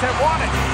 have won it.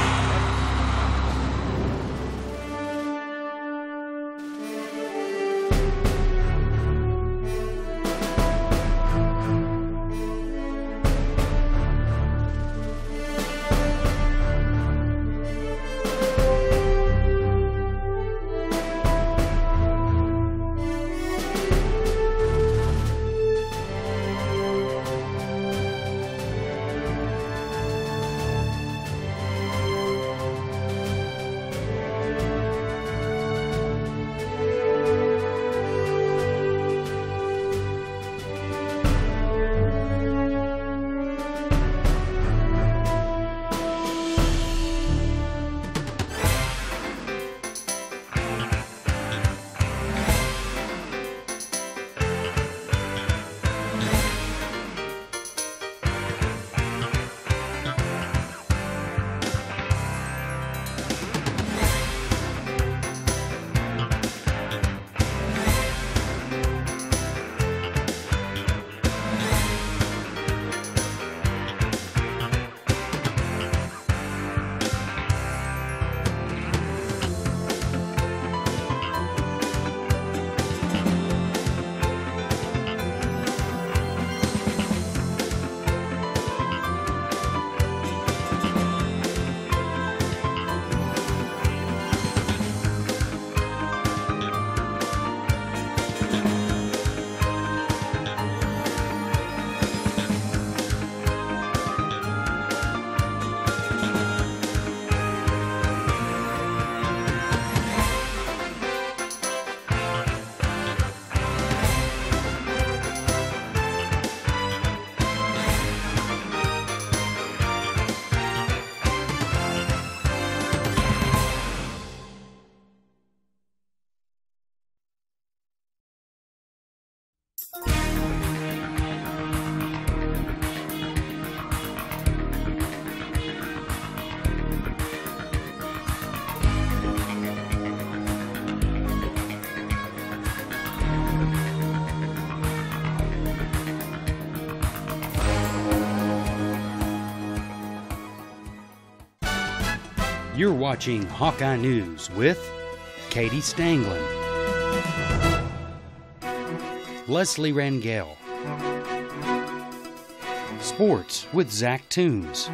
You're watching Hawkeye News with Katie Stanglin, Leslie Rangel, Sports with Zach Toombs,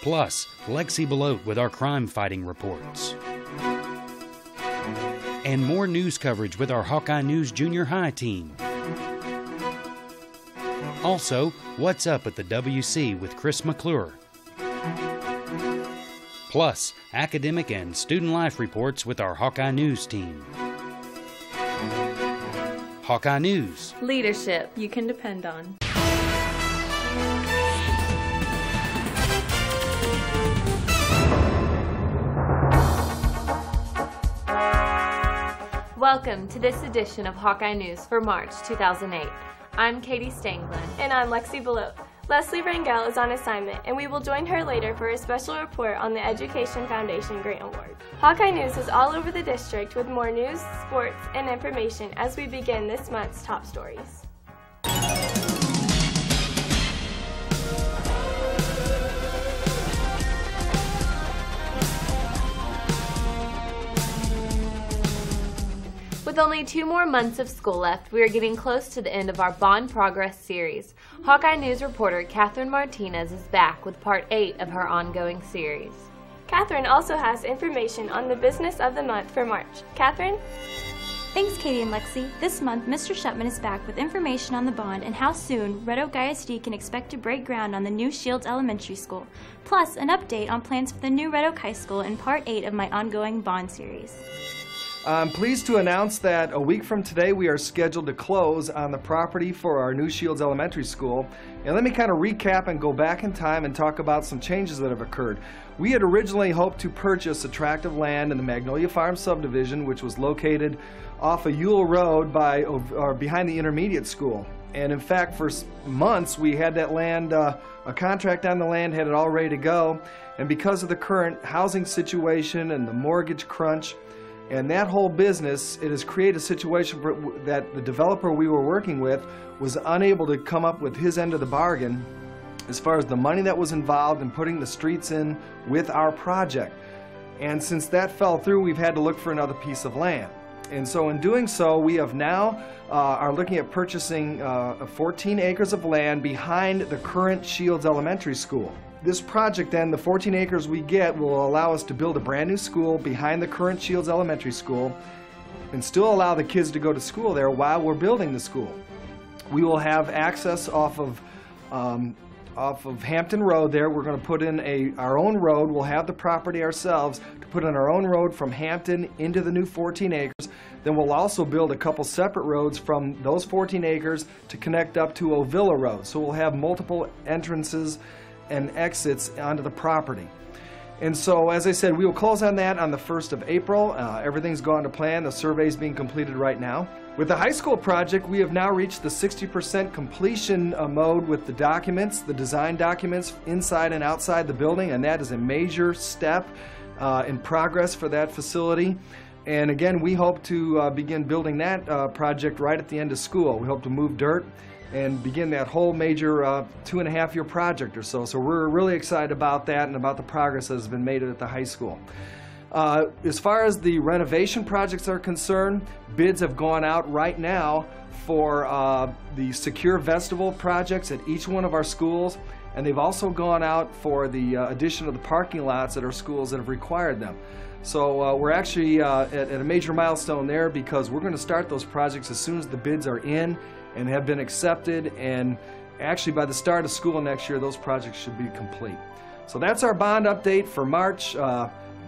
plus Lexi Belote with our crime-fighting reports, and more news coverage with our Hawkeye News Junior High team. Also, What's Up at the WC with Chris McClure. Plus, academic and student life reports with our Hawkeye News team. Hawkeye News. Leadership you can depend on. Welcome to this edition of Hawkeye News for March 2008. I'm Katie Stanglin. And I'm Lexi Belote. Leslie Rangel is on assignment, and we will join her later for a special report on the Education Foundation Grant Award. Hawkeye News is all over the district with more news, sports, and information as we begin this month's top stories. With only 2 more months of school left, we are getting close to the end of our Bond Progress series. Hawkeye News reporter Catherine Martinez is back with part 8 of her ongoing series. Catherine also has information on the business of the month for March. Catherine? Thanks, Katie and Lexi. This month, Mr. Shutman is back with information on the bond and how soon Red Oak ISD can expect to break ground on the new Shields Elementary School, plus an update on plans for the new Red Oak High School in part 8 of my ongoing bond series. I'm pleased to announce that a week from today we are scheduled to close on the property for our new Shields Elementary School. And let me kind of recap and go back in time and talk about some changes that have occurred. We had originally hoped to purchase a tract of land in the Magnolia Farm subdivision, which was located off of Ewell Road behind the intermediate school. And in fact, for months we had that land, a contract on the land, had it all ready to go. And because of the current housing situation and the mortgage crunch, and that whole business, it has created a situation that the developer we were working with was unable to come up with his end of the bargain. as far as the money that was involved in putting the streets in with our project. And since that fell through, we've had to look for another piece of land. And so in doing so, we have now are looking at purchasing 14 acres of land behind the current Shields Elementary School. This project then, the 14 acres we get, will allow us to build a brand new school behind the current Shields Elementary School and still allow the kids to go to school there while we're building the school. We will have access off of Hampton Road there. We're going to put in our own road. We'll have the property ourselves to put in our own road from Hampton into the new 14 acres. Then we'll also build a couple separate roads from those 14 acres to connect up to Ovilla Road. So we'll have multiple entrances and exits onto the property. And so, as I said, we will close on that on the 1st of April. Everything's gone to plan. The survey's being completed right now. With the high school project, we have now reached the 60% completion mode with the documents, the design documents inside and outside the building, and that is a major step in progress for that facility. And again, we hope to begin building that project right at the end of school. We hope to move dirt and begin that whole major 2.5-year project or so. So we're really excited about that and about the progress that has been made at the high school. As far as the renovation projects are concerned, bids have gone out right now for the secure vestibule projects at each one of our schools, and they've also gone out for the addition of the parking lots at our schools that have required them. So we're actually at a major milestone there, because we're going to start those projects as soon as the bids are in and have been accepted, and actually by the start of school next year those projects should be complete. So that's our bond update for March.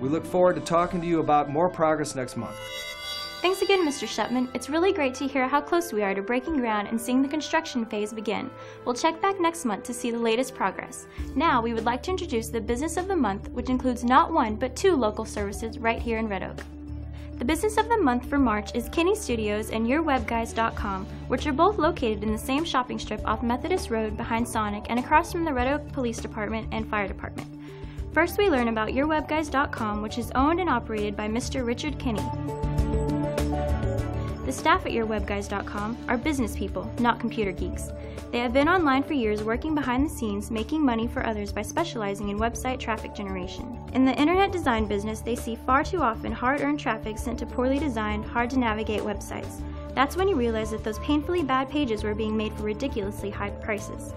We look forward to talking to you about more progress next month. Thanks again, Mr. Shepman. It's really great to hear how close we are to breaking ground and seeing the construction phase begin. We'll check back next month to see the latest progress. Now, we would like to introduce the Business of the Month, which includes not one, but 2 local services right here in Red Oak. The Business of the Month for March is Kinney Studios and YourWebGuys.com, which are both located in the same shopping strip off Methodist Road behind Sonic and across from the Red Oak Police Department and Fire Department. First, we learn about YourWebGuys.com, which is owned and operated by Mr. Richard Kinney. The staff at YourWebGuys.com are business people, not computer geeks. They have been online for years working behind the scenes, making money for others by specializing in website traffic generation. In the internet design business, they see far too often hard-earned traffic sent to poorly designed, hard-to-navigate websites. That's when you realize that those painfully bad pages were being made for ridiculously high prices.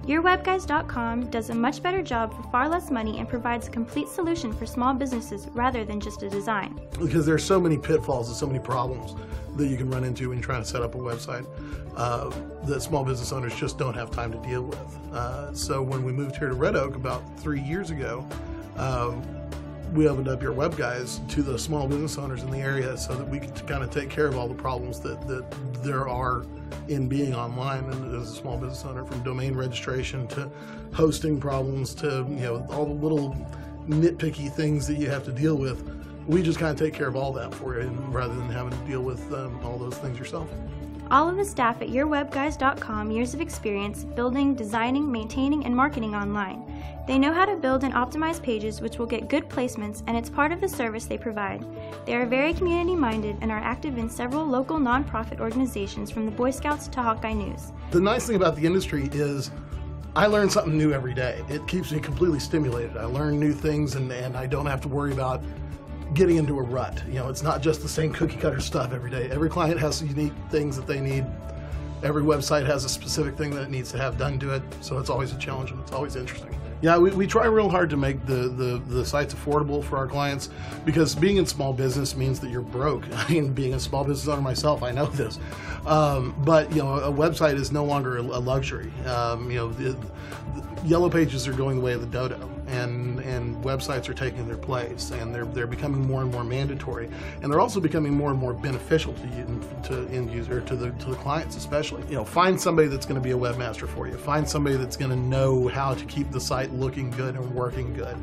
YourWebGuys.com does a much better job for far less money and provides a complete solution for small businesses rather than just a design. Because there's so many pitfalls and so many problems that you can run into when you're trying to set up a website that small business owners just don't have time to deal with. So when we moved here to Red Oak about 3 years ago, we opened up YourWebGuys to the small business owners in the area so that we could kind of take care of all the problems that there are in being online and as a small business owner, from domain registration to hosting problems to all the little nitpicky things that you have to deal with. We just kind of take care of all that for you rather than having to deal with all those things yourself. All of the staff at YourWebGuys.com years of experience building, designing, maintaining, and marketing online. They know how to build and optimize pages which will get good placements, and it's part of the service they provide. They are very community-minded and are active in several local nonprofit organizations, from the Boy Scouts to Hawkeye News. The nice thing about the industry is I learn something new every day. It keeps me completely stimulated. I learn new things and I don't have to worry about getting into a rut. It's not just the same cookie cutter stuff every day. Every client has unique things that they need. Every website has a specific thing that it needs to have done to it, so it's always a challenge and it's always interesting. Yeah, we try real hard to make the sites affordable for our clients, because being in small business means that you're broke. I mean, being a small business owner myself, I know this. But a website is no longer a luxury. The Yellow Pages are going the way of the dodo, and websites are taking their place, and they're becoming more and more mandatory, and they're also becoming more and more beneficial to end user, to the clients especially. Find somebody that's going to be a webmaster for you. Find somebody that's going to know how to keep the site looking good and working good.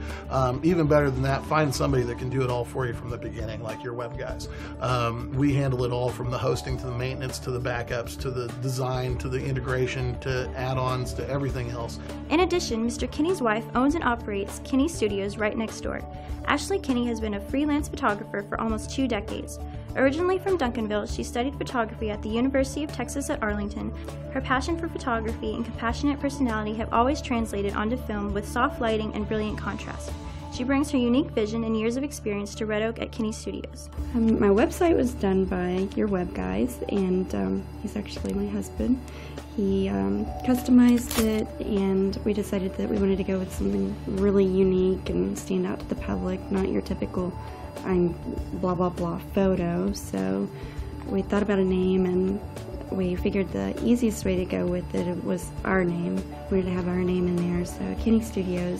Even better than that, find somebody that can do it all for you from the beginning, like YourWebGuys. We handle it all, from the hosting to the maintenance to the backups to the design to the integration to add-ons to everything else. In addition, Mr. Kinney's wife owns and operates Kinney Studios right next door. Ashley Kinney has been a freelance photographer for almost 2 decades. Originally from Duncanville, she studied photography at the University of Texas at Arlington. Her passion for photography and compassionate personality have always translated onto film with soft lighting and brilliant contrast. She brings her unique vision and years of experience to Red Oak at Kinney Studios. My website was done by Your Web Guys, and he's actually my husband. He customized it, and we decided that we wanted to go with something really unique and stand out to the public, not your typical I'm blah blah blah photo. So we thought about a name, and we figured the easiest way to go with it was our name. We wanted to have our name in there, so Kinney Studios.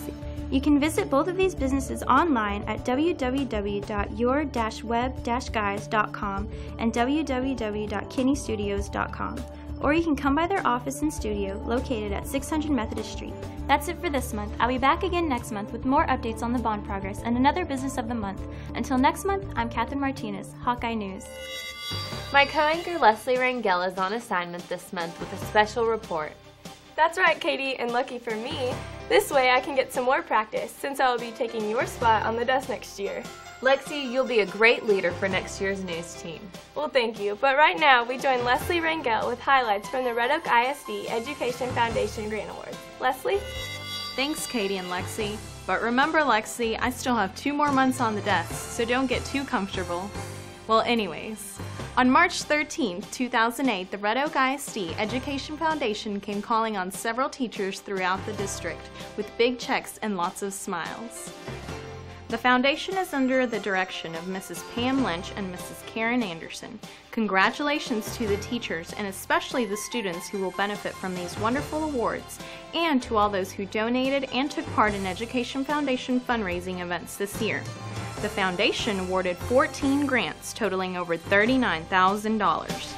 You can visit both of these businesses online at www.your-web-guys.com and www.kinneystudios.com. Or you can come by their office and studio located at 600 Methodist Street. That's it for this month. I'll be back again next month with more updates on the bond progress and another business of the month. Until next month, I'm Catherine Martinez, Hawkeye News. My co-anchor Leslie Rangel is on assignment this month with a special report. That's right, Katie, and lucky for me, this way I can get some more practice since I will be taking your spot on the desk next year. Lexi, you'll be a great leader for next year's news team. Well, thank you, but right now we join Leslie Rangel with highlights from the Red Oak ISD Education Foundation Grant Awards. Leslie? Thanks, Katie and Lexi. But remember, Lexi, I still have 2 more months on the desk, so don't get too comfortable. Well, anyways, on March 13, 2008, the Red Oak ISD Education Foundation came calling on several teachers throughout the district with big checks and lots of smiles. The foundation is under the direction of Mrs. Pam Lynch and Mrs. Karen Anderson. Congratulations to the teachers and especially the students who will benefit from these wonderful awards, and to all those who donated and took part in Education Foundation fundraising events this year. The foundation awarded 14 grants totaling over $39,000.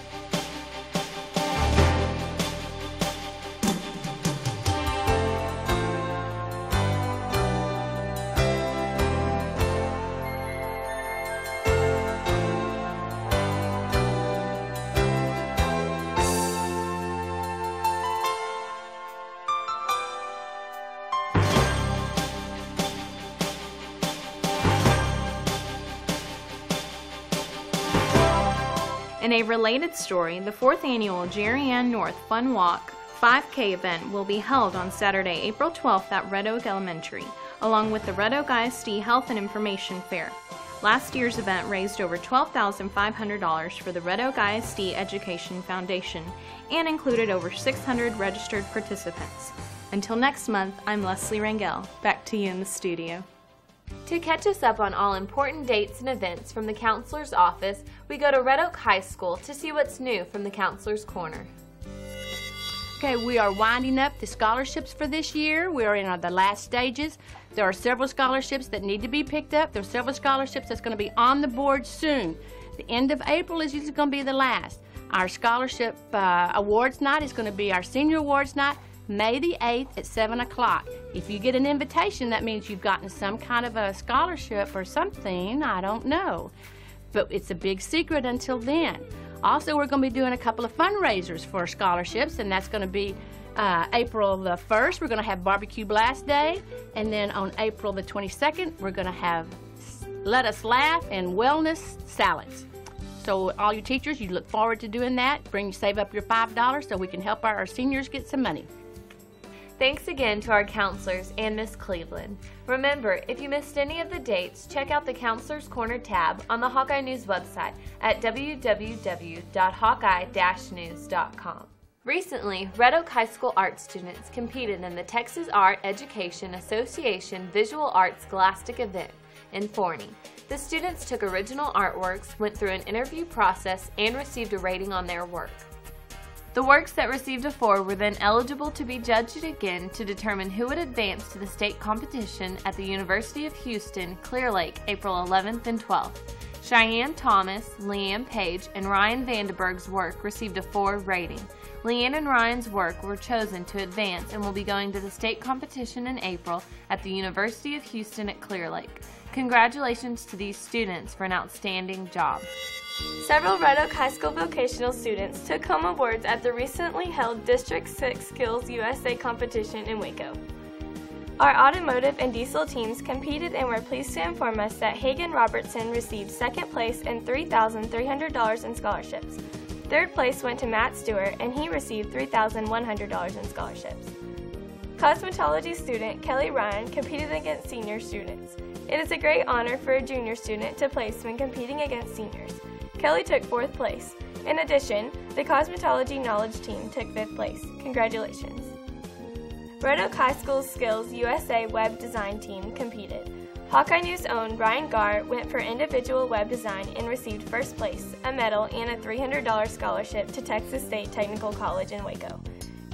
In a related story, the 4th annual Jerry Ann North Fun Walk 5K event will be held on Saturday, April 12th at Red Oak Elementary, along with the Red Oak ISD Health and Information Fair. Last year's event raised over $12,500 for the Red Oak ISD Education Foundation and included over 600 registered participants. Until next month, I'm Leslie Rangel. Back to you in the studio. To catch us up on all important dates and events from the counselor's office, we go to Red Oak High School to see what's new from the counselor's corner. Okay, we are winding up the scholarships for this year. We are in the last stages. There are several scholarships that need to be picked up. There are several scholarships that's going to be on the board soon. The end of April is usually going to be the last. Our scholarship awards night is going to be our senior awards night, May the 8th at 7 o'clock. If you get an invitation, that means you've gotten some kind of a scholarship or something, I don't know. But it's a big secret until then. Also, we're going to be doing a couple of fundraisers for scholarships, and that's going to be April the 1st, we're going to have Barbecue Blast Day, and then on April the 22nd, we're going to have Let Us Laugh and Wellness Salads. So all you teachers, you look forward to doing that. Save up your $5 so we can help our seniors get some money. Thanks again to our counselors and Miss Cleveland. Remember, if you missed any of the dates, check out the Counselor's Corner tab on the Hawkeye News website at www.hawkeye-news.com. Recently, Red Oak High School art students competed in the Texas Art Education Association Visual Arts Scholastic event in Forney. The students took original artworks, went through an interview process, and received a rating on their work. The works that received a 4 were then eligible to be judged again to determine who would advance to the state competition at the University of Houston, Clear Lake, April 11th and 12th. Cheyenne Thomas, Leanne Page, and Ryan Vandenberg's work received a 4 rating. Leanne and Ryan's work were chosen to advance and will be going to the state competition in April at the University of Houston at Clear Lake. Congratulations to these students for an outstanding job. Several Red Oak High School vocational students took home awards at the recently held District 6 Skills USA competition in Waco. Our automotive and diesel teams competed and were pleased to inform us that Hagen Robertson received second place and $3,300 in scholarships. Third place went to Matt Stewart, and he received $3,100 in scholarships. Cosmetology student Kelly Ryan competed against senior students. It is a great honor for a junior student to place when competing against seniors. Kelly took 4th place. In addition, the Cosmetology Knowledge team took 5th place. Congratulations. Red Oak High School's Skills USA Web Design team competed. Hawkeye News' own Ryan Garr went for individual web design and received 1st place, a medal, and a $300 scholarship to Texas State Technical College in Waco.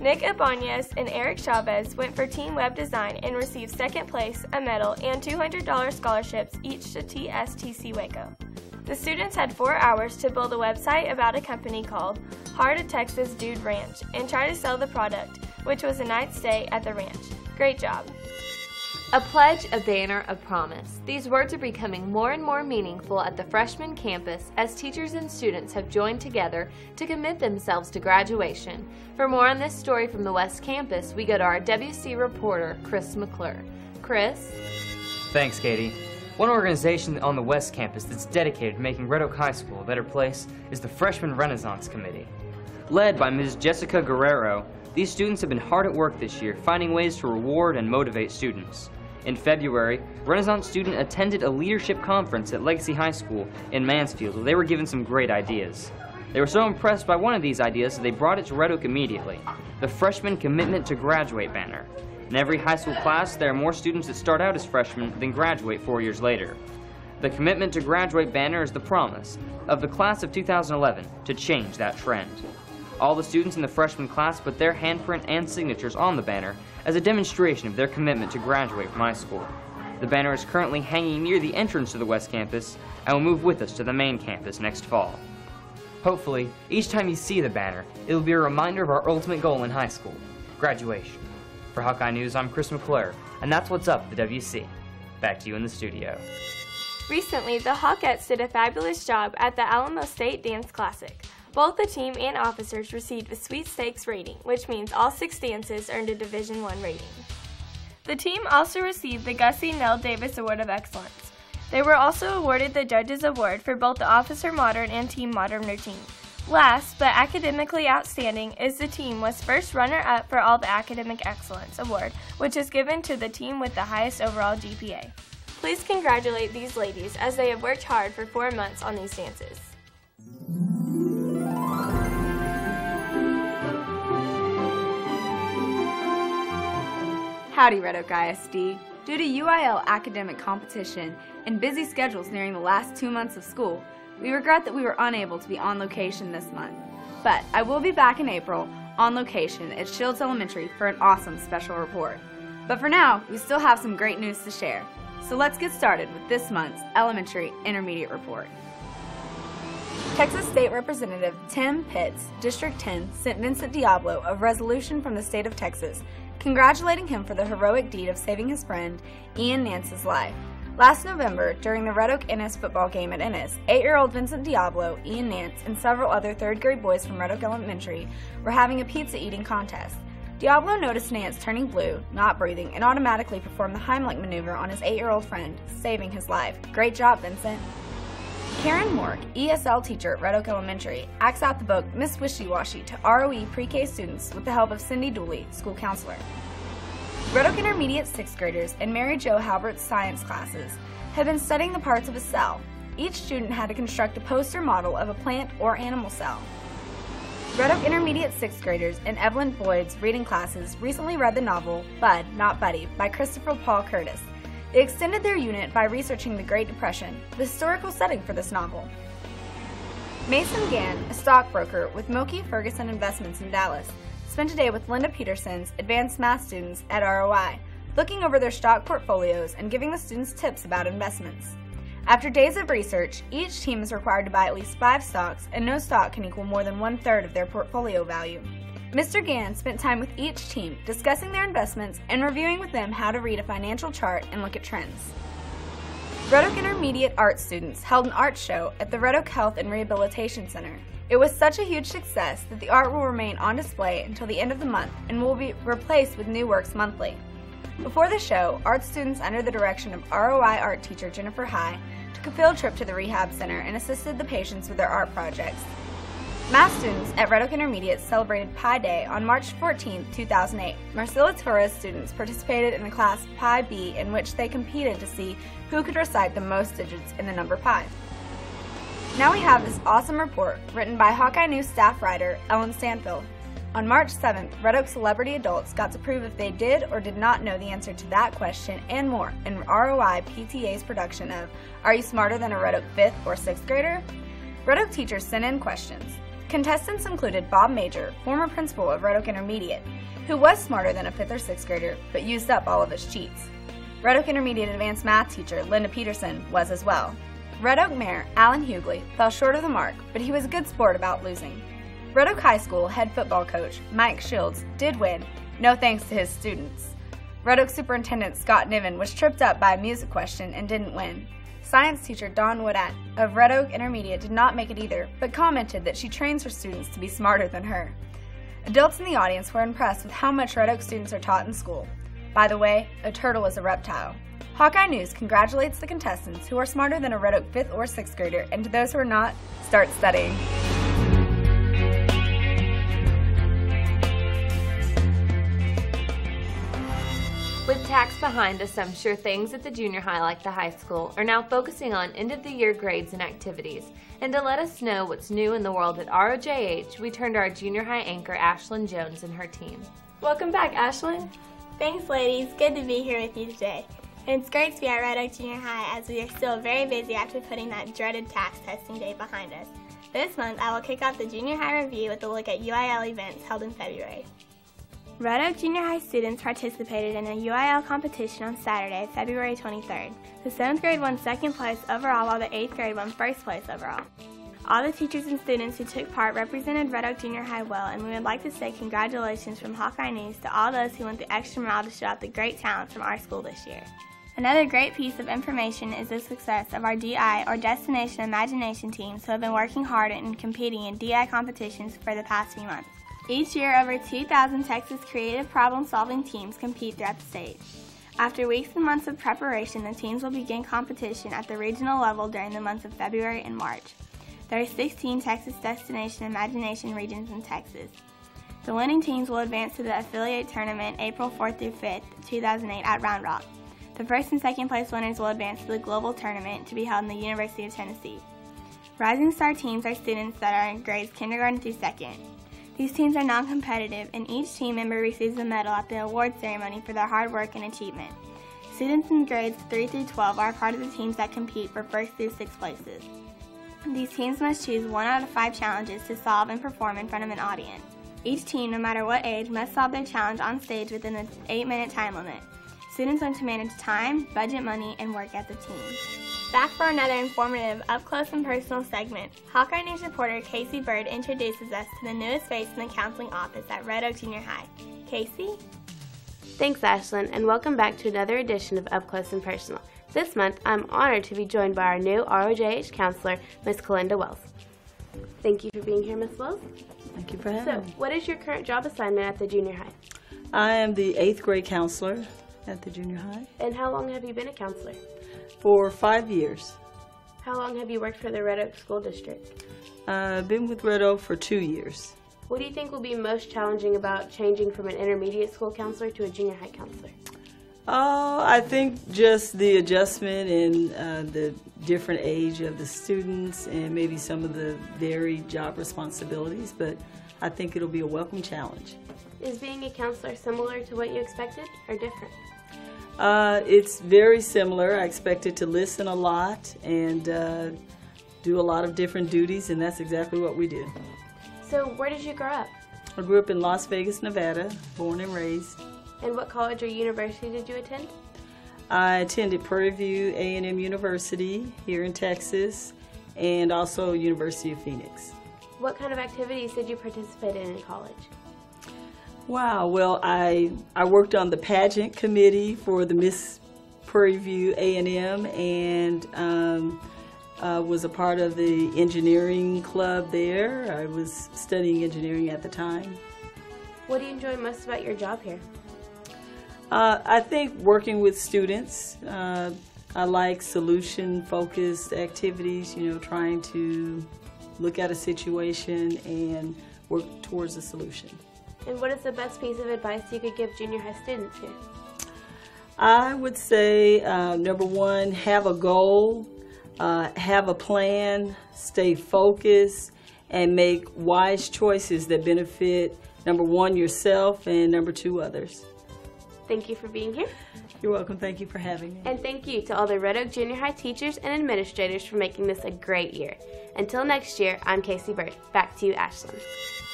Nick Ibanez and Eric Chavez went for team web design and received 2nd place, a medal, and $200 scholarships each to TSTC Waco. The students had 4 hours to build a website about a company called Heart of Texas Dude Ranch and try to sell the product, which was a night stay at the ranch. Great job. A pledge, a banner, a promise. These words are becoming more and more meaningful at the freshman campus as teachers and students have joined together to commit themselves to graduation. For more on this story from the West Campus, we go to our WC reporter, Chris McClure. Chris? Thanks, Katie. One organization on the West Campus that's dedicated to making Red Oak High School a better place is the Freshman Renaissance Committee. Led by Ms. Jessica Guerrero, these students have been hard at work this year, finding ways to reward and motivate students. In February, Renaissance student attended a leadership conference at Legacy High School in Mansfield where they were given some great ideas. They were so impressed by one of these ideas that they brought it to Red Oak immediately, the Freshman Commitment to Graduate banner. In every high school class, there are more students that start out as freshmen than graduate 4 years later. The Commitment to Graduate banner is the promise of the class of 2011 to change that trend. All the students in the freshman class put their handprint and signatures on the banner as a demonstration of their commitment to graduate from high school. The banner is currently hanging near the entrance to the West Campus and will move with us to the main campus next fall. Hopefully, each time you see the banner, it will be a reminder of our ultimate goal in high school, graduation. For Hawkeye News, I'm Chris McClure, and that's what's up at the WC. Back to you in the studio. Recently, the Hawkettes did a fabulous job at the Alamo State Dance Classic. Both the team and officers received a sweepstakes rating, which means all 6 dances earned a Division I rating. The team also received the Gussie Nell Davis Award of Excellence. They were also awarded the Judges Award for both the Officer Modern and Team Modern routine. Last, but academically outstanding, is the team was first runner-up for all the Academic Excellence Award, which is given to the team with the highest overall GPA. Please congratulate these ladies as they have worked hard for 4 months on these dances. Howdy, Red Oak ISD. Due to UIL academic competition and busy schedules nearing the last 2 months of school, we regret that we were unable to be on location this month. But I will be back in April on location at Shields Elementary for an awesome special report. But for now, we still have some great news to share. So let's get started with this month's Elementary Intermediate Report. Texas State Representative Tim Pitts, District 10, sent Vincent Diablo a resolution from the state of Texas congratulating him for the heroic deed of saving his friend Ian Nance's life. Last November, during the Red Oak Ennis football game at Ennis, 8-year-old Vincent Diablo, Ian Nance, and several other third-grade boys from Red Oak Elementary were having a pizza-eating contest. Diablo noticed Nance turning blue, not breathing, and automatically performed the Heimlich maneuver on his 8-year-old friend, saving his life. Great job, Vincent. Karen Mork, ESL teacher at Red Oak Elementary, acts out the book Miss Wishy-Washy to ROE pre-K students with the help of Cindy Dooley, school counselor. Red Oak Intermediate 6th graders in Mary Jo Halbert's science classes have been studying the parts of a cell. Each student had to construct a poster model of a plant or animal cell. Red Oak Intermediate 6th graders in Evelyn Boyd's reading classes recently read the novel Bud, Not Buddy by Christopher Paul Curtis. They extended their unit by researching the Great Depression, the historical setting for this novel. Mason Gann, a stockbroker with Milky Ferguson Investments in Dallas, spent a day with Linda Peterson's advanced math students at ROI, looking over their stock portfolios and giving the students tips about investments. After days of research, each team is required to buy at least 5 stocks, and no stock can equal more than 1/3 of their portfolio value. Mr. Gann spent time with each team, discussing their investments and reviewing with them how to read a financial chart and look at trends. Red Oak Intermediate art students held an art show at the Red Oak Health and Rehabilitation Center. It was such a huge success that the art will remain on display until the end of the month and will be replaced with new works monthly. Before the show, art students under the direction of ROI art teacher Jennifer High took a field trip to the rehab center and assisted the patients with their art projects. Math students at Red Oak Intermediate celebrated Pi Day on March 14, 2008. Marcilla Torres students participated in the class Pi B, in which they competed to see who could recite the most digits in the number pi. Now we have this awesome report written by Hawkeye News staff writer Ellen Stanfield. On March 7th, Red Oak celebrity adults got to prove if they did or did not know the answer to that question and more in ROI PTA's production of Are You Smarter Than a Red Oak 5th or 6th Grader? Red Oak teachers sent in questions. Contestants included Bob Major, former principal of Red Oak Intermediate, who was smarter than a 5th or 6th grader but used up all of his cheats. Red Oak Intermediate advanced math teacher Linda Peterson was as well. Red Oak Mayor Alan Hughley fell short of the mark, but he was a good sport about losing. Red Oak High School head football coach Mike Shields did win, no thanks to his students. Red Oak Superintendent Scott Niven was tripped up by a music question and didn't win. Science teacher Dawn Woodat of Red Oak Intermediate did not make it either, but commented that she trains her students to be smarter than her. Adults in the audience were impressed with how much Red Oak students are taught in school. By the way, a turtle is a reptile. Hawkeye News congratulates the contestants who are smarter than a Red Oak 5th or 6th grader, and to those who are not, start studying. With tax behind us, I'm sure things at the junior high like the high school are now focusing on end-of-the-year grades and activities. And to let us know what's new in the world at ROJH, we turned to our junior high anchor, Ashlyn Jones, and her team. Welcome back, Ashlyn. Thanks, ladies. Good to be here with you today. And it's great to be at Red Oak Junior High as we are still very busy after putting that dreaded tax testing day behind us. This month, I will kick off the junior high review with a look at UIL events held in February. Red Oak Junior High students participated in a UIL competition on Saturday, February 23rd. The 7th grade won 2nd place overall while the 8th grade won 1st place overall. All the teachers and students who took part represented Red Oak Junior High well, and we would like to say congratulations from Hawkeye News to all those who went the extra mile to show off the great talent from our school this year. Another great piece of information is the success of our DI, or Destination Imagination teams, who have been working hard and competing in DI competitions for the past few months. Each year, over 2,000 Texas creative problem-solving teams compete throughout the state. After weeks and months of preparation, the teams will begin competition at the regional level during the months of February and March. There are 16 Texas Destination Imagination regions in Texas. The winning teams will advance to the affiliate tournament April 4th through 5th, 2008 at Round Rock. The 1st and 2nd place winners will advance to the global tournament to be held in the University of Tennessee. Rising Star teams are students that are in grades kindergarten through 2nd. These teams are non-competitive, and each team member receives a medal at the award ceremony for their hard work and achievement. Students in grades 3 through 12 are part of the teams that compete for 1st through 6th places. These teams must choose 1 out of 5 challenges to solve and perform in front of an audience. Each team, no matter what age, must solve their challenge on stage within an 8-minute time limit. Students learn to manage time, budget money, and work as a team. Back for another informative, up-close and personal segment, Hawkeye News reporter Casey Bird introduces us to the newest face in the counseling office at Red Oak Junior High. Casey? Thanks, Ashlyn, and welcome back to another edition of Up Close and Personal. This month, I'm honored to be joined by our new ROJH counselor, Miss Kalinda Wells. Thank you for being here, Miss Wells. Thank you for having me. So, what is your current job assignment at the junior high? I am the 8th grade counselor at the junior high. And how long have you been a counselor? For 5 years. How long have you worked for the Red Oak School District? I've been with Red Oak for 2 years. What do you think will be most challenging about changing from an intermediate school counselor to a junior high counselor? I think just the adjustment and the different age of the students and maybe some of the varied job responsibilities, but I think it'll be a welcome challenge. Is being a counselor similar to what you expected or different? It's very similar. I expected to listen a lot and do a lot of different duties, and that's exactly what we did. So where did you grow up? I grew up in Las Vegas, Nevada, born and raised. And what college or university did you attend? I attended Prairie View A&M University here in Texas, and also University of Phoenix. What kind of activities did you participate in college? Wow, well, I worked on the pageant committee for the Miss Prairie View A&M and was a part of the engineering club there. I was studying engineering at the time. What do you enjoy most about your job here? I think working with students. I like solution-focused activities, you know, trying to look at a situation and work towards a solution. And what is the best piece of advice you could give junior high students here? I would say, number one, have a goal, have a plan, stay focused, and make wise choices that benefit, number one, yourself, and number two, others. Thank you for being here. You're welcome. Thank you for having me. And thank you to all the Red Oak Junior High teachers and administrators for making this a great year. Until next year, I'm Casey Bird. Back to you, Ashlyn.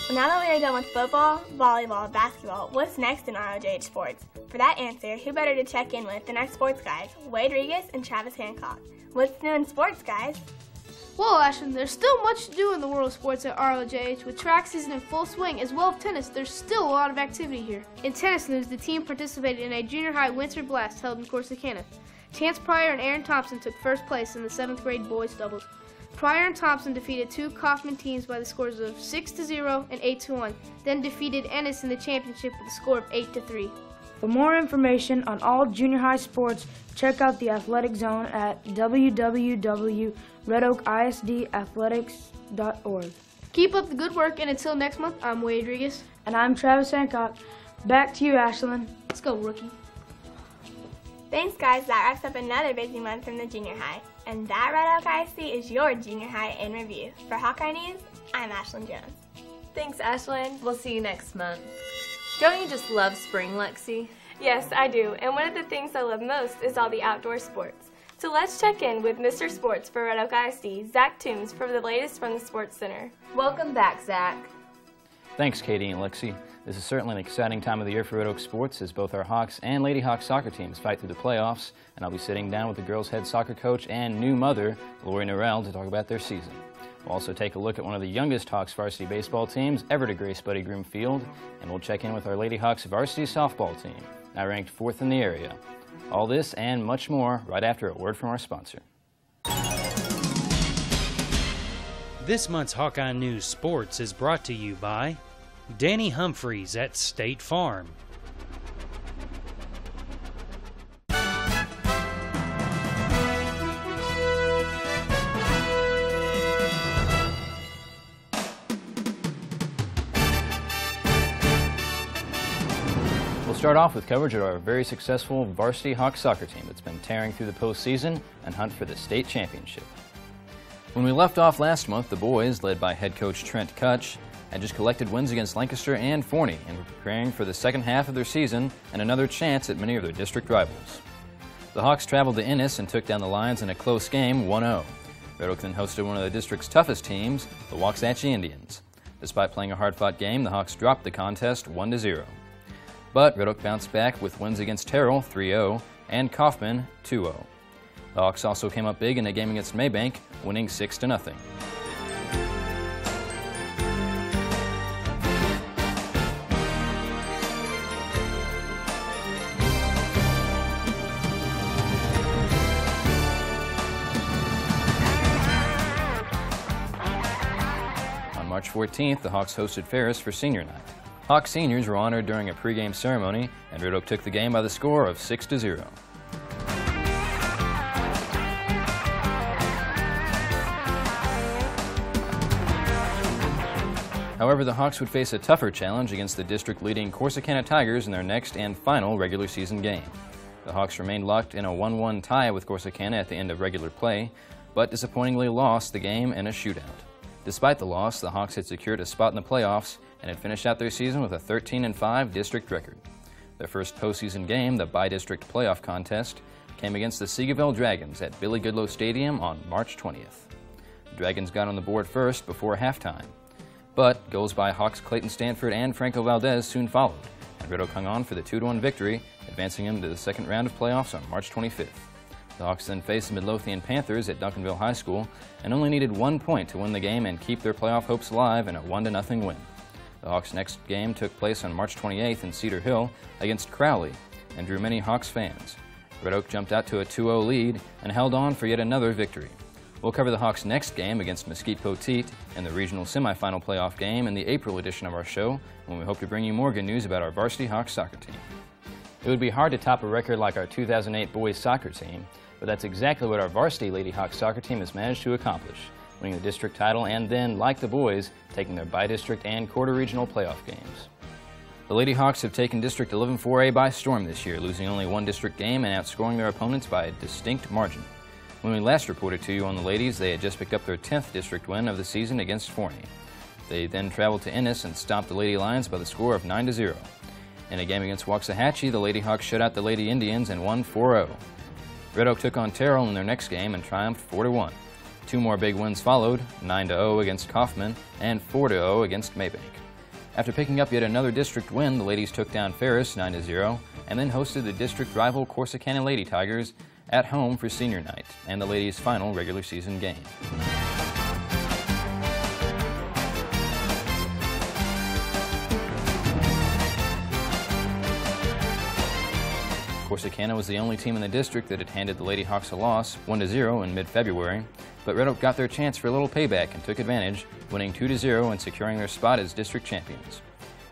Well, now that we are done with football, volleyball, basketball, what's next in ROJH sports? For that answer, who better to check in with than our sports guys, Wade Regas and Travis Hancock. What's new in sports, guys? Well, Ashton, there's still much to do in the world of sports at ROJH. With track season in full swing, as well as tennis, there's still a lot of activity here. In tennis news, the team participated in a junior high winter blast held in Corsicana. Chance Pryor and Aaron Thompson took first place in the 7th grade boys doubles. Pryor and Thompson defeated two Kaufman teams by the scores of 6-0 and 8-1, then defeated Ennis in the championship with a score of 8-3. For more information on all junior high sports, check out the Athletic Zone at www.redoakisdathletics.org. Keep up the good work, and until next month, I'm Wade Regas. And I'm Travis Hancock. Back to you, Ashlyn. Let's go, rookie. Thanks, guys. That wraps up another busy month from the junior high. And that Red Oak ISD is your junior high in review. For Hawkeye News, I'm Ashlyn Jones. Thanks, Ashlyn. We'll see you next month. Don't you just love spring, Lexi? Yes, I do. And one of the things I love most is all the outdoor sports. So let's check in with Mr. Sports for Red Oak ISD, Zach Toombs, for the latest from the Sports Center. Welcome back, Zach. Thanks, Katie and Lexi. This is certainly an exciting time of the year for Red Oak sports as both our Hawks and Lady Hawks soccer teams fight through the playoffs, and I'll be sitting down with the girls' head soccer coach and new mother, Lori Norell, to talk about their season. We'll also take a look at one of the youngest Hawks varsity baseball teams ever to grace Buddy Groom Field, and we'll check in with our Lady Hawks varsity softball team, now ranked 4th in the area. All this and much more right after a word from our sponsor. This month's Hawkeye News Sports is brought to you by Danny Humphreys at State Farm. We'll start off with coverage of our very successful varsity Hawks soccer team that's been tearing through the postseason and hunt for the state championship. When we left off last month, the boys, led by head coach Trent Kutch, had just collected wins against Lancaster and Forney and were preparing for the second half of their season and another chance at many of their district rivals. The Hawks traveled to Ennis and took down the Lions in a close game, 1-0. Red Oak then hosted one of the district's toughest teams, the Waxahachie Indians. Despite playing a hard-fought game, the Hawks dropped the contest 1-0. But Red Oak bounced back with wins against Terrell, 3-0, and Kaufman, 2-0. The Hawks also came up big in a game against Maybank, winning 6-0. On March 14th, the Hawks hosted Ferris for senior night. Hawks seniors were honored during a pregame ceremony, and Red Oak took the game by the score of 6-0. However, the Hawks would face a tougher challenge against the district-leading Corsicana Tigers in their next and final regular season game. The Hawks remained locked in a 1-1 tie with Corsicana at the end of regular play, but disappointingly lost the game in a shootout. Despite the loss, the Hawks had secured a spot in the playoffs and had finished out their season with a 13-5 district record. Their first postseason game, the bi-district playoff contest, came against the Seagoville Dragons at Billy Goodloe Stadium on March 20th. The Dragons got on the board first before halftime. But goals by Hawks Clayton Stanford and Franco Valdez soon followed, and Red Oak hung on for the 2-1 victory, advancing them to the second round of playoffs on March 25th. The Hawks then faced the Midlothian Panthers at Duncanville High School and only needed 1 point to win the game and keep their playoff hopes alive in a 1-0 win. The Hawks' next game took place on March 28th in Cedar Hill against Crowley and drew many Hawks fans. Red Oak jumped out to a 2-0 lead and held on for yet another victory. We'll cover the Hawks' next game against Mesquite Poteet and the regional semifinal playoff game in the April edition of our show, when we hope to bring you more good news about our varsity Hawks soccer team. It would be hard to top a record like our 2008 boys soccer team, but that's exactly what our varsity Lady Hawks soccer team has managed to accomplish, winning the district title and then, like the boys, taking their bi-district and quarter-regional playoff games. The Lady Hawks have taken District 11-4A by storm this year, losing only one district game and outscoring their opponents by a distinct margin. When we last reported to you on the ladies, they had just picked up their 10th district win of the season against Forney. They then traveled to Ennis and stopped the Lady Lions by the score of 9-0. In a game against Waxahachie, the Lady Hawks shut out the Lady Indians and won 4-0. Red Oak took on Terrell in their next game and triumphed 4-1. Two more big wins followed, 9-0 against Kaufman and 4-0 against Maybank. After picking up yet another district win, the ladies took down Ferris 9-0 and then hosted the district rival Corsicana Lady Tigers at home for senior night and the ladies' final regular season game. Corsicana was the only team in the district that had handed the Lady Hawks a loss, 1-0 in mid-February, but Red Oak got their chance for a little payback and took advantage, winning 2-0 and securing their spot as district champions.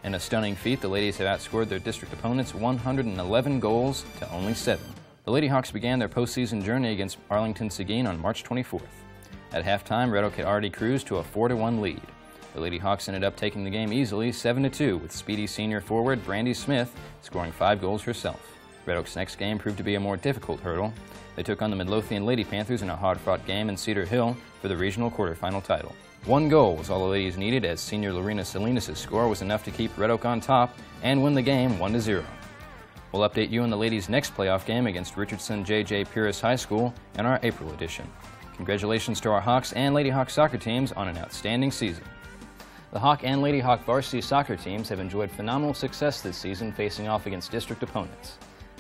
In a stunning feat, the ladies have outscored their district opponents 111 goals to only 7. The Lady Hawks began their postseason journey against Arlington Seguin on March 24th. At halftime, Red Oak had already cruised to a 4-1 lead. The Lady Hawks ended up taking the game easily, 7-2, with speedy senior forward Brandy Smith scoring 5 goals herself. Red Oak's next game proved to be a more difficult hurdle. They took on the Midlothian Lady Panthers in a hard-fought game in Cedar Hill for the regional quarterfinal title. 1 goal was all the ladies needed, as senior Lorena Salinas' score was enough to keep Red Oak on top and win the game 1-0. We'll update you on the ladies' next playoff game against Richardson J.J. Pierce High School in our April edition. Congratulations to our Hawks and Lady Hawk soccer teams on an outstanding season. The Hawk and Lady Hawk varsity soccer teams have enjoyed phenomenal success this season, facing off against district opponents.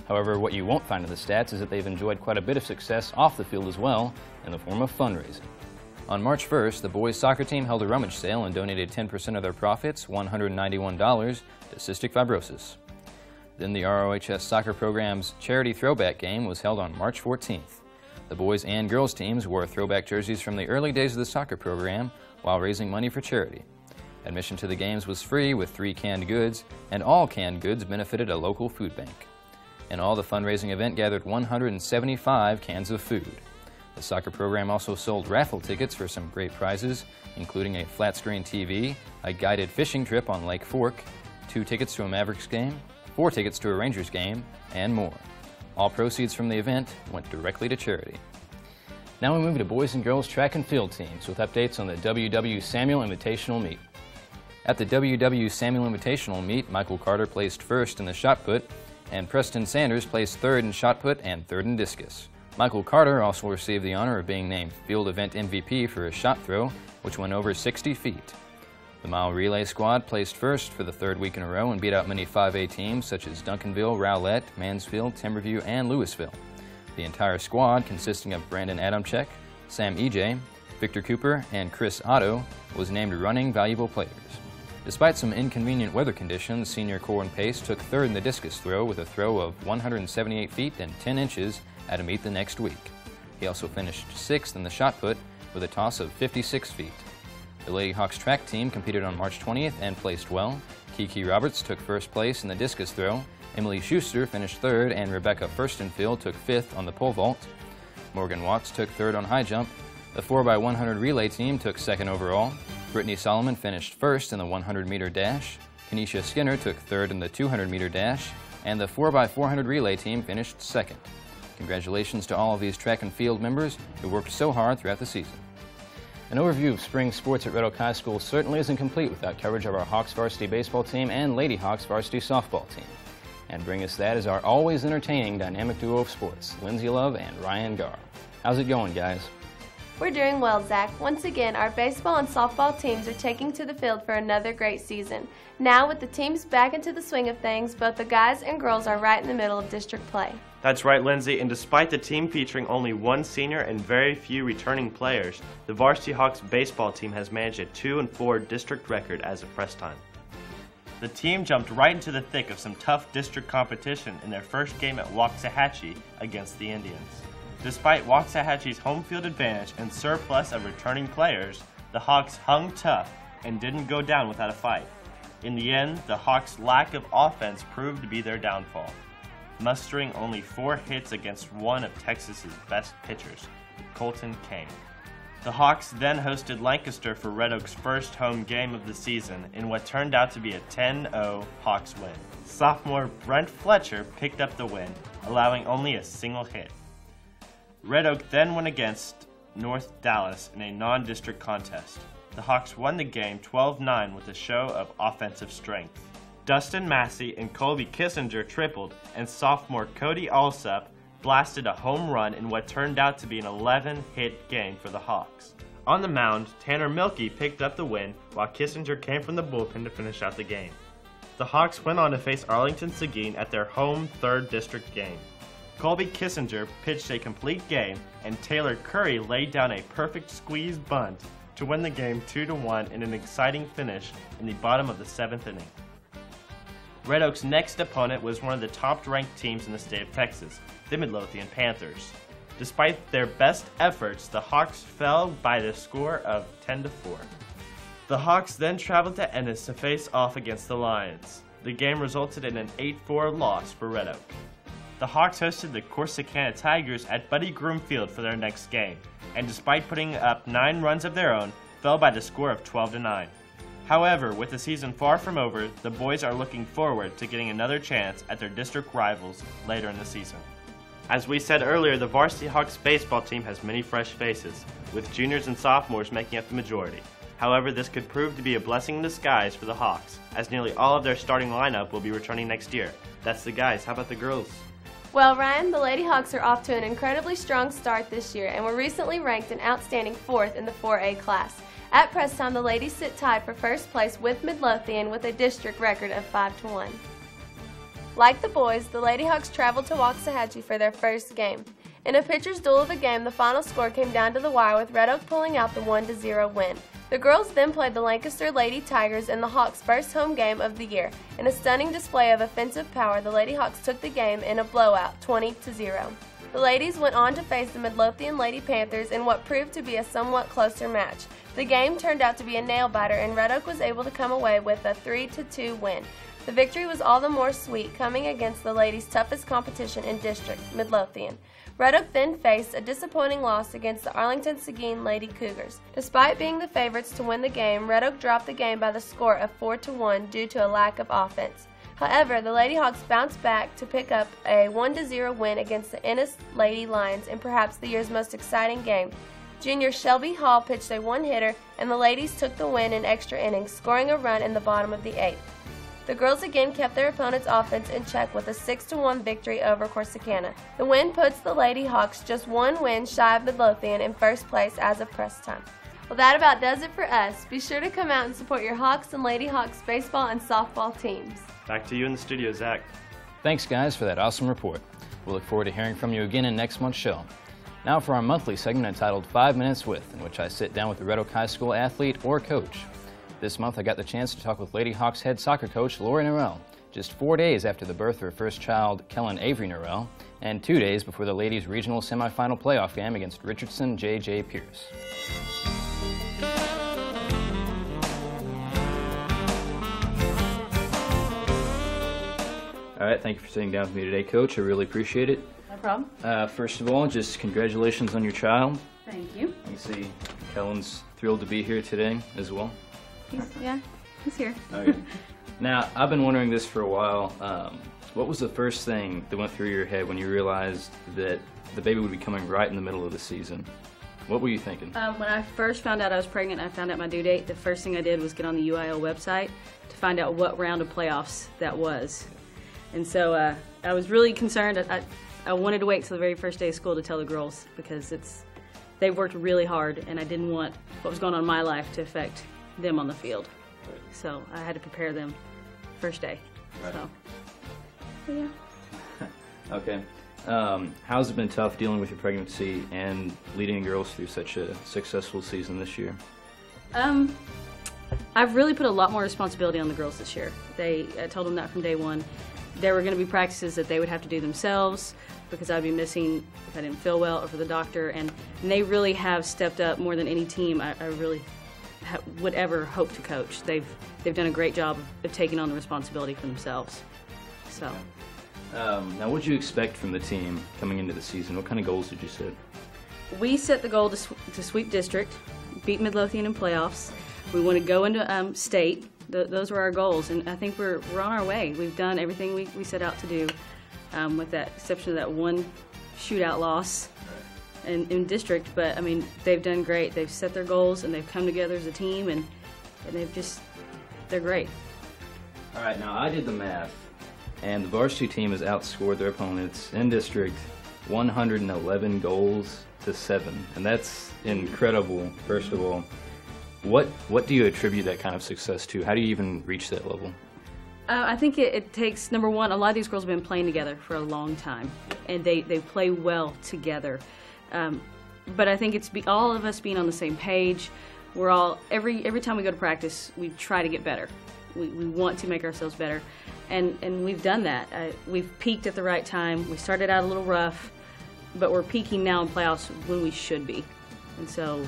However, what you won't find in the stats is that they've enjoyed quite a bit of success off the field as well, in the form of fundraising. On March 1st, the boys soccer team held a rummage sale and donated 10% of their profits, $191, to cystic fibrosis. Then the ROHS soccer program's charity throwback game was held on March 14th. The boys and girls teams wore throwback jerseys from the early days of the soccer program while raising money for charity. Admission to the games was free with 3 canned goods, and all canned goods benefited a local food bank. In all, the fundraising event gathered 175 cans of food. The soccer program also sold raffle tickets for some great prizes, including a flat-screen TV, a guided fishing trip on Lake Fork, 2 tickets to a Mavericks game, 4 tickets to a Rangers game, and more. All proceeds from the event went directly to charity. Now we move to boys and girls track and field teams with updates on the WW Samuel Invitational Meet. At the WW Samuel Invitational Meet, Michael Carter placed first in the shot put, and Preston Sanders placed 3rd in shot put and 3rd in discus. Michael Carter also received the honor of being named Field Event MVP for his shot throw, which went over 60 feet. The mile relay squad placed first for the 3rd week in a row and beat out many 5A teams such as Duncanville, Rowlett, Mansfield, Timberview, and Louisville. The entire squad, consisting of Brandon Adamczyk, Sam E.J., Victor Cooper, and Chris Otto, was named running valuable players. Despite some inconvenient weather conditions, senior Corin Pace took 3rd in the discus throw with a throw of 178 feet and 10 inches at a meet the next week. He also finished 6th in the shot put with a toss of 56 feet. The Lady Hawks track team competed on March 20th and placed well. Kiki Roberts took 1st place in the discus throw. Emily Schuster finished 3rd, and Rebecca Furstenfield took 5th on the pole vault. Morgan Watts took 3rd on high jump. The 4x100 relay team took 2nd overall. Brittany Solomon finished 1st in the 100-meter dash. Kenesha Skinner took 3rd in the 200-meter dash, and the 4x400 relay team finished 2nd. Congratulations to all of these track and field members who worked so hard throughout the season. An overview of spring sports at Red Oak High School certainly isn't complete without coverage of our Hawks varsity baseball team and Lady Hawks varsity softball team. And bring us that is our always entertaining dynamic duo of sports, Lindsay Love and Ryan Garr. How's it going, guys? We're doing well, Zach. Once again, our baseball and softball teams are taking to the field for another great season. Now, with the teams back into the swing of things, both the guys and girls are right in the middle of district play. That's right, Lindsay, and despite the team featuring only 1 senior and very few returning players, the Varsity Hawks baseball team has managed a 2-4 district record as of press time. The team jumped right into the thick of some tough district competition in their first game at Waxahachie against the Indians. Despite Waxahachie's home field advantage and surplus of returning players, the Hawks hung tough and didn't go down without a fight. In the end, the Hawks' lack of offense proved to be their downfall. mustering only 4 hits against one of Texas's best pitchers, Colton Kane. The Hawks then hosted Lancaster for Red Oak's first home game of the season in what turned out to be a 10-0 Hawks win. Sophomore Brent Fletcher picked up the win, allowing only a single hit. Red Oak then went against North Dallas in a non-district contest. The Hawks won the game 12-9 with a show of offensive strength. Dustin Massey and Colby Kissinger tripled, and sophomore Cody Alsup blasted a home run in what turned out to be an 11-hit game for the Hawks. On the mound, Tanner Milkey picked up the win, while Kissinger came from the bullpen to finish out the game. The Hawks went on to face Arlington Seguin at their home 3rd District game. Colby Kissinger pitched a complete game, and Taylor Curry laid down a perfect squeeze bunt to win the game 2-1 in an exciting finish in the bottom of the 7th inning. Red Oak's next opponent was one of the top-ranked teams in the state of Texas, the Midlothian Panthers. Despite their best efforts, the Hawks fell by the score of 10-4. The Hawks then traveled to Ennis to face off against the Lions. The game resulted in an 8-4 loss for Red Oak. The Hawks hosted the Corsicana Tigers at Buddy Groom Field for their next game, and despite putting up 9 runs of their own, fell by the score of 12-9. However, with the season far from over, the boys are looking forward to getting another chance at their district rivals later in the season. As we said earlier, the Varsity Hawks baseball team has many fresh faces, with juniors and sophomores making up the majority. However, this could prove to be a blessing in disguise for the Hawks, as nearly all of their starting lineup will be returning next year. That's the guys. How about the girls? Well, Ryan, the Lady Hawks are off to an incredibly strong start this year and were recently ranked an outstanding 4th in the 4A class. At press time, the ladies sit tied for first place with Midlothian with a district record of 5-1. Like the boys, the Lady Hawks traveled to Waxahachie for their first game. In a pitcher's duel of a game, the final score came down to the wire with Red Oak pulling out the 1-0 win. The girls then played the Lancaster Lady Tigers in the Hawks' first home game of the year. In a stunning display of offensive power, the Lady Hawks took the game in a blowout, 20-0. The ladies went on to face the Midlothian Lady Panthers in what proved to be a somewhat closer match. The game turned out to be a nail-biter, and Red Oak was able to come away with a 3-2 win. The victory was all the more sweet, coming against the ladies' toughest competition in district, Midlothian. Red Oak then faced a disappointing loss against the Arlington Seguin Lady Cougars. Despite being the favorites to win the game, Red Oak dropped the game by the score of 4-1 due to a lack of offense. However, the Lady Hawks bounced back to pick up a 1-0 win against the Ennis Lady Lions in perhaps the year's most exciting game. Junior Shelby Hall pitched a one-hitter, and the ladies took the win in extra innings, scoring a run in the bottom of the 8th. The girls again kept their opponent's offense in check with a 6-1 victory over Corsicana. The win puts the Lady Hawks just 1 win shy of Midlothian in first place as of press time. Well, that about does it for us. Be sure to come out and support your Hawks and Lady Hawks baseball and softball teams. Back to you in the studio, Zach. Thanks, guys, for that awesome report. We'll look forward to hearing from you again in next month's show. Now for our monthly segment entitled 5 Minutes With, in which I sit down with a Red Oak High School athlete or coach. This month I got the chance to talk with Lady Hawks head soccer coach Lori Norell, just 4 days after the birth of her first child, Kellen Avery Norell, and 2 days before the ladies' regional semifinal playoff game against Richardson J.J. Pierce. All right, thank you for sitting down with me today, Coach. I really appreciate it. No problem. First of all, just congratulations on your child. Thank you. I can see Kellen's thrilled to be here today as well. He's here. Okay. Now, I've been wondering this for a while. What was the first thing that went through your head when you realized that the baby would be coming right in the middle of the season? What were you thinking? When I first found out I was pregnant and I found out my due date, the first thing I did was get on the UIL website to find out what round of playoffs that was. And so I was really concerned. I wanted to wait till the very first day of school to tell the girls because they worked really hard and I didn't want what was going on in my life to affect them on the field. Right. So I had to prepare them first day. Right. So yeah. Okay. How's it been tough dealing with your pregnancy and leading girls through such a successful season this year? I've really put a lot more responsibility on the girls this year. I told them that from day one. There were going to be practices that they would have to do themselves because I'd be missing if I didn't feel well or for the doctor, and they really have stepped up more than any team I really would ever hope to coach. They've done a great job of taking on the responsibility for themselves. So. Now, what did you expect from the team coming into the season? What kind of goals did you set? We set the goal to sweep district, beat Midlothian in playoffs. We want to go into state. Those were our goals, and I think we're on our way. We've done everything we set out to do, with that exception of that one shootout loss in district. But I mean, they've done great. They've set their goals and they've come together as a team, and they're great. All right, now I did the math, and the varsity team has outscored their opponents in district 111 goals to 7, and that's incredible. First of all, what do you attribute that kind of success to? How do you even reach that level? I think it takes, number one, a lot of these girls have been playing together for a long time, and they play well together. But I think it's all of us being on the same page. We're all, every time we go to practice, we try to get better. We want to make ourselves better, and we've done that. We've peaked at the right time. We started out a little rough, but we're peaking now in playoffs when we should be. And so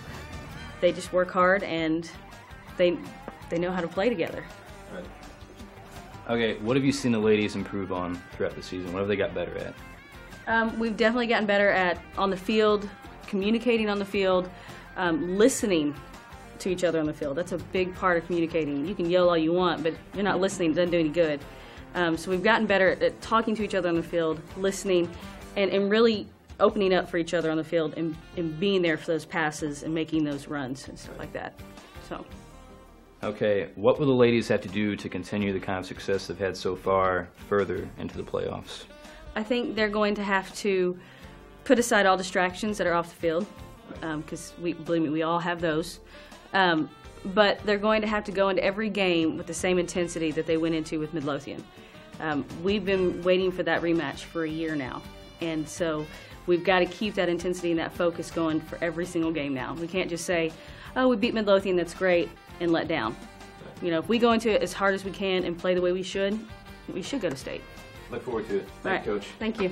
they just work hard, and they know how to play together. Right. Okay, what have you seen the ladies improve on throughout the season? What have they got better at? We've definitely gotten better at on the field, communicating on the field, listening to each other on the field. That's a big part of communicating. You can yell all you want, but you're not listening. It doesn't do any good. So we've gotten better at talking to each other on the field, listening, and really opening up for each other on the field and being there for those passes and making those runs and stuff like that. So. Okay, what will the ladies have to do to continue the kind of success they've had so far further into the playoffs? I think they're going to have to put aside all distractions that are off the field, because believe me, we all have those. But they're going to have to go into every game with the same intensity that they went into with Midlothian. We've been waiting for that rematch for a year now, and so we've got to keep that intensity and that focus going for every single game now. We can't just say, oh, we beat Midlothian, that's great, and let down. You know, if we go into it as hard as we can and play the way we should go to state. Look forward to it. Thanks, Coach. Thank you.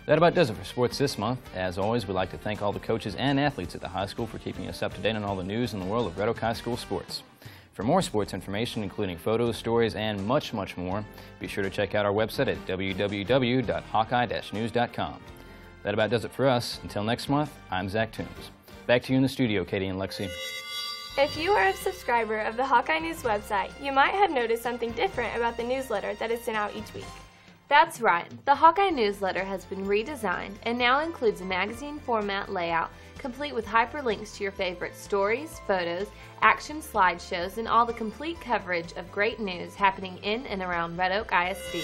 That about does it for sports this month. As always, we'd like to thank all the coaches and athletes at the high school for keeping us up to date on all the news in the world of Red Oak High School sports. For more sports information, including photos, stories, and much, much more, be sure to check out our website at www.hawkeye-news.com. That about does it for us. Until next month, I'm Zach Toombs. Back to you in the studio, Katie and Lexi. If you are a subscriber of the Hawkeye News website, you might have noticed something different about the newsletter that is sent out each week. That's right. The Hawkeye newsletter has been redesigned and now includes a magazine format layout complete with hyperlinks to your favorite stories, photos, action slideshows, and all the complete coverage of great news happening in and around Red Oak ISD.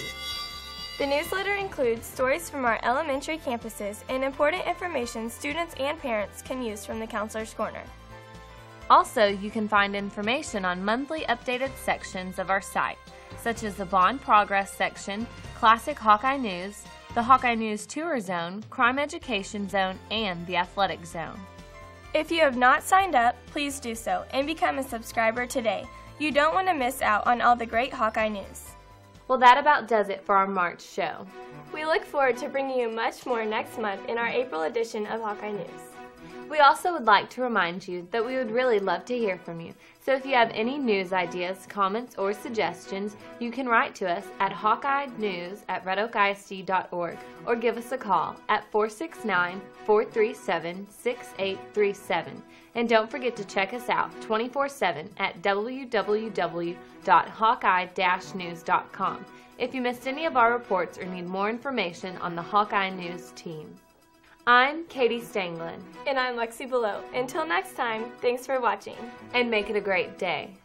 The newsletter includes stories from our elementary campuses and important information students and parents can use from the Counselor's Corner. Also, you can find information on monthly updated sections of our site, such as the Bond Progress section, Classic Hawkeye News, the Hawkeye News Tour Zone, Crime Education Zone, and the Athletic Zone. If you have not signed up, please do so and become a subscriber today. You don't want to miss out on all the great Hawkeye news. Well, that about does it for our March show. We look forward to bringing you much more next month in our April edition of Hawkeye News. We also would like to remind you that we would really love to hear from you. So if you have any news ideas, comments, or suggestions, you can write to us at hawkeyenews@redoakisd.org or give us a call at 469-437-6837. And don't forget to check us out 24/7 at www.hawkeye-news.com if you missed any of our reports or need more information on the Hawkeye News team. I'm Katie Stanglin. And I'm Lexi Below. Until next time, thanks for watching. And make it a great day.